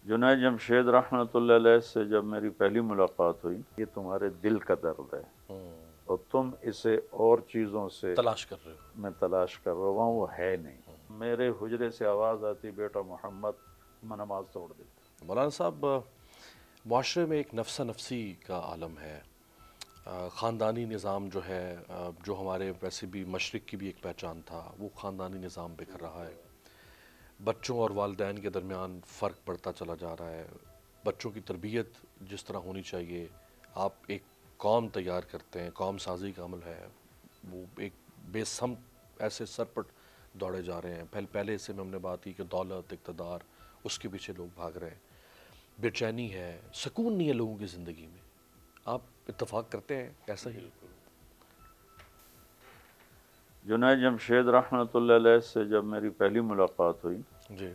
जुनैद जमशेद रहमतुल्लाह अलैह से जब मेरी पहली मुलाकात हुई, ये तुम्हारे दिल का दर्द है और तुम इसे और चीज़ों से तलाश कर रहे हो। मैं तलाश कर रहा हूँ, वो है नहीं। मेरे हुजरे से आवाज़ आती, बेटा मोहम्मद, मैं नमाज तोड़ देता। मौलाना साहब, माशरे में एक नफ्सा नफसी का आलम है। ख़ानदानी निज़ाम जो है, जो हमारे वैसे भी मशरक़ की भी एक पहचान था, वो ख़ानदानी निज़ाम बिखर रहा है। बच्चों और वालिदैन के दरमियान फ़र्क बढ़ता चला जा रहा है। बच्चों की तरबियत जिस तरह होनी चाहिए, आप एक कौम तैयार करते हैं, कौम साजी का अमल है, वो एक बेसम ऐसे सरपट दौड़े जा रहे हैं। पहले हिस्से में हमने बात की कि दौलत, इक़्तिदार, उसके पीछे लोग भाग रहे हैं। बेचैनी है, सुकून नहीं है लोगों की ज़िंदगी में। आप इत्तेफाक करते हैं ऐसा ही? जुनैद जमशेद रहमतुल्लाह अलैह से जब मेरी पहली मुलाकात हुई, जी।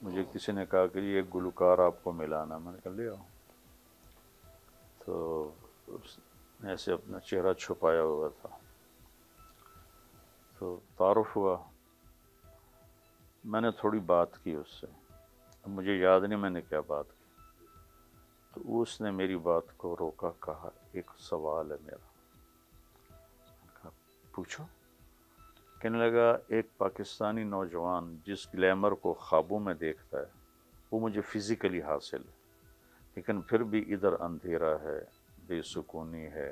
मुझे किसी ने कहा कि ये एक गुलकार आपको मिलाना। मैंने कहा ले आओ। तो उसने ऐसे अपना चेहरा छुपाया हुआ था, तो तारुफ हुआ। मैंने थोड़ी बात की उससे, मुझे याद नहीं मैंने क्या बात की। तो उसने मेरी बात को रोका, कहा एक सवाल है मेरा। कहा पूछो। कहने लगा, एक पाकिस्तानी नौजवान जिस ग्लैमर को ख्वाबों में देखता है वो मुझे फिज़िकली हासिल है, लेकिन फिर भी इधर अंधेरा है, बेसुकूनी है।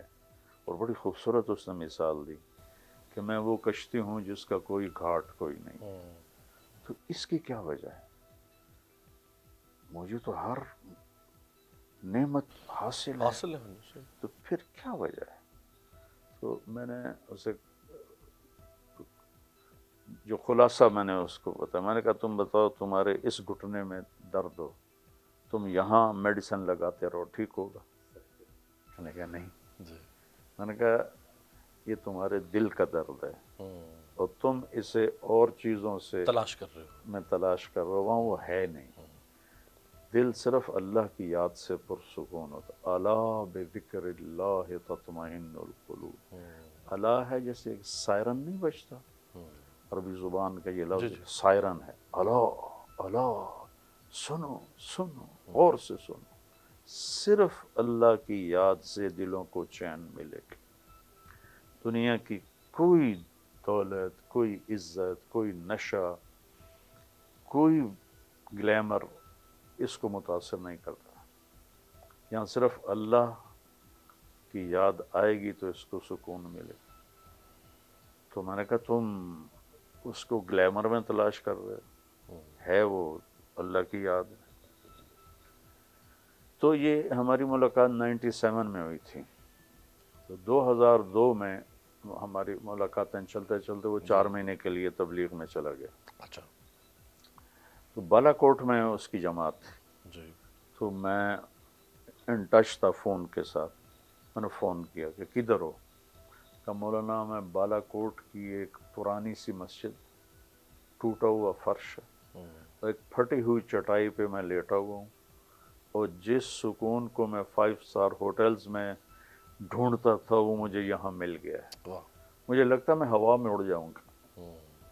और बड़ी खूबसूरत उसने मिसाल दी कि मैं वो कश्ती हूँ जिसका कोई घाट कोई नहीं। तो इसकी क्या वजह है? मुझे तो हर नेमत हासिल है, हासिल है हमेशा। तो फिर क्या वजह है? तो मैंने उसे जो खुलासा मैंने उसको बताया, मैंने कहा तुम बताओ, तुम्हारे इस घुटने में दर्द हो, तुम यहाँ मेडिसिन लगाते रहो, ठीक होगा? मैंने कहा नहीं। जी। मैंने कहा ये तुम्हारे दिल का दर्द है और तुम इसे और चीज़ों से तलाश कर रहे हो। मैं तलाश कर रहा हूँ, वो है नहीं। दिल सिर्फ अल्लाह की याद से पुरसुकून होता। अला बिज़िक्रिल्लाहि तत्मइन्नुल क़ुलूब। अला है जैसे एक सायरन नहीं बजता, अरबी ज़ुबान का ये जी लफ्ज़ जी। सायरन है। अला अला, सुनो सुनो, और से सुनो। सिर्फ अल्लाह की याद से दिलों को चैन मिलेगा। दुनिया की कोई दौलत, कोई इज्जत, कोई नशा, कोई ग्लैमर इसको मुतासर नहीं करता। यहाँ सिर्फ अल्लाह की याद आएगी तो इसको सुकून मिलेगा। तो मैंने कहा तुम उसको ग्लैमर में तलाश कर रहे हो, है वो अल्लाह की याद है। तो ये हमारी मुलाकात 97 में हुई थी। तो 2002 में हमारी मुलाकातें चलते चलते वो 4 महीने के लिए तबलीग में चला गया। अच्छा। तो बालाकोट में उसकी जमात थी। जी। तो मैं इन टच था फ़ोन के साथ। मैंने फ़ोन किया कि किधर हो? कहा मौलाना मैं बालाकोट की एक पुरानी सी मस्जिद, टूटा हुआ फर्श है और एक फटी हुई चटाई पे मैं लेटा हुआ हूँ, और जिस सुकून को मैं 5 स्टार होटल्स में ढूंढता था वो मुझे यहाँ मिल गया है। वाह। मुझे लगता मैं हवा में उड़ जाऊँगा।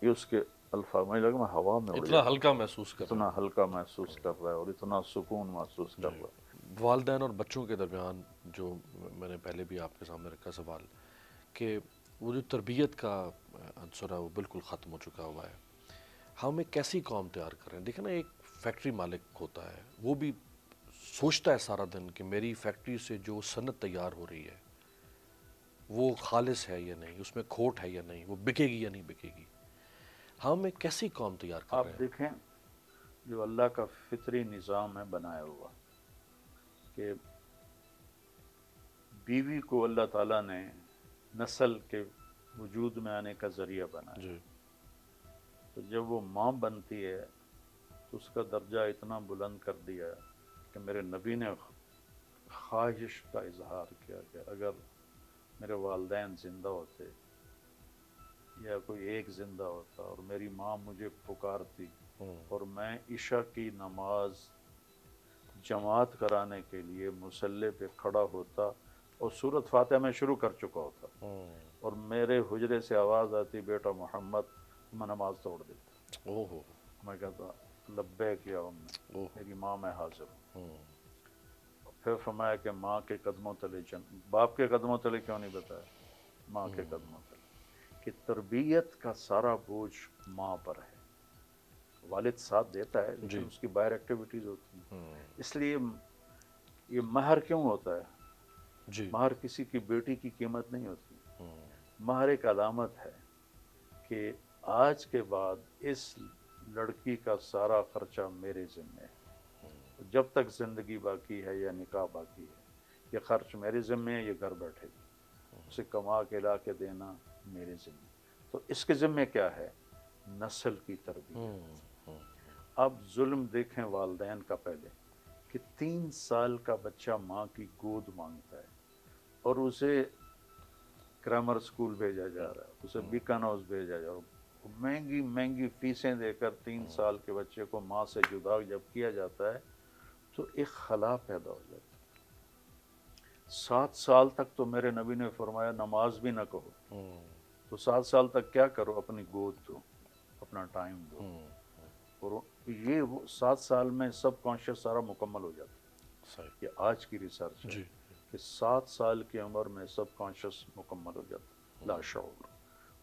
ये उसके अल्फाज, मुझे लगा मैं हवा में उड़ इतना जाऊँगा। हल्का महसूस कर रहे इतना हल्का महसूस कर रहा है और इतना सुकून महसूस हैं। कर जी। रहा है। वालिदैन और बच्चों के दरमियान जो मैंने पहले भी आपके सामने रखा सवाल, कि वो जो तरबियत का अंसर है वो बिल्कुल ख़त्म हो चुका हुआ है। हम एक कैसी कौम तैयार कर रहे हैं? देखिए ना, एक फैक्ट्री मालिक होता है, वो भी सोचता है सारा दिन कि मेरी फैक्ट्री से जो सनत तैयार हो रही है वो खालिस है या नहीं, उसमें खोट है या नहीं, वो बिकेगी या नहीं बिकेगी। हम एक कैसी कौम तैयार कर आप रहे हैं? देखें, जो अल्लाह का फितरी निज़ाम है बनाया हुआ, कि बीवी को अल्लाह ताला ने नस्ल के वजूद में आने का ज़रिया बनाया। जी। तो जब वो माँ बनती है तो उसका दर्जा इतना बुलंद कर दिया कि मेरे नबी ने ख्वाहिश का इजहार किया कि अगर मेरे वालिदैन ज़िंदा होते या कोई एक ज़िंदा होता और मेरी माँ मुझे पुकारती और मैं इशा की नमाज जमात कराने के लिए मुसल्ले पे खड़ा होता और सूरत फातिहा में शुरू कर चुका होता और मेरे हुजरे से आवाज़ आती, बेटा मोहम्मद, मैं नमाज तोड़ देता। ओहो। मैं कहता लब्बैक या उम्मी, ओह। मेरी माँ मैं हाजिर हूँ। फिर फरमाया कि माँ के कदमों तले बाप के कदमों तले क्यों नहीं बताया, माँ के कदमों तले, कि तरबियत का सारा बोझ माँ पर है। वालिद साथ देता है लेकिन उसकी बाहर एक्टिविटीज होती हैं। इसलिए ये महर क्यों होता है? जी। महर किसी की बेटी की कीमत नहीं होती। महर एक अलामत है कि आज के बाद इस लड़की का सारा खर्चा मेरे जिम्मे है, जब तक जिंदगी बाकी है या निकाह बाकी है, ये खर्च मेरे जिम्मे है, ये घर बैठेगी, उसे कमा के ला के देना मेरे जिम्मे। तो इसके जिम्मे क्या है? नस्ल की तरबियत। अब जुल्म देखें वालिदैन का पहले कि 3 साल का बच्चा माँ की गोद मांगता है और उसे ग्रामर स्कूल भेजा जा रहा है, उसे बीकन हाउस भेजा जा रहा है, महंगी महंगी फीसें देकर 3 साल के बच्चे को माँ से जुदा जब किया जाता है तो एक खला पैदा हो जाती है। 7 साल तक तो मेरे नबी ने फरमाया नमाज भी ना कहो, तो 7 साल तक क्या करो? अपनी गोद दो, अपना टाइम दो। और ये वो 7 साल में सब कॉन्शियस सारा मुकम्मल हो जाता है। ये आज की रिसर्च है कि 7 साल की उम्र में सब कॉन्शियस मुकम्मल हो जाता है, लाशऊर,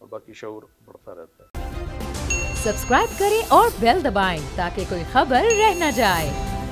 और बाकी शऊर बढ़ता रहता है। सब्सक्राइब करें और बेल दबाएं ताकि कोई खबर रह न जाए।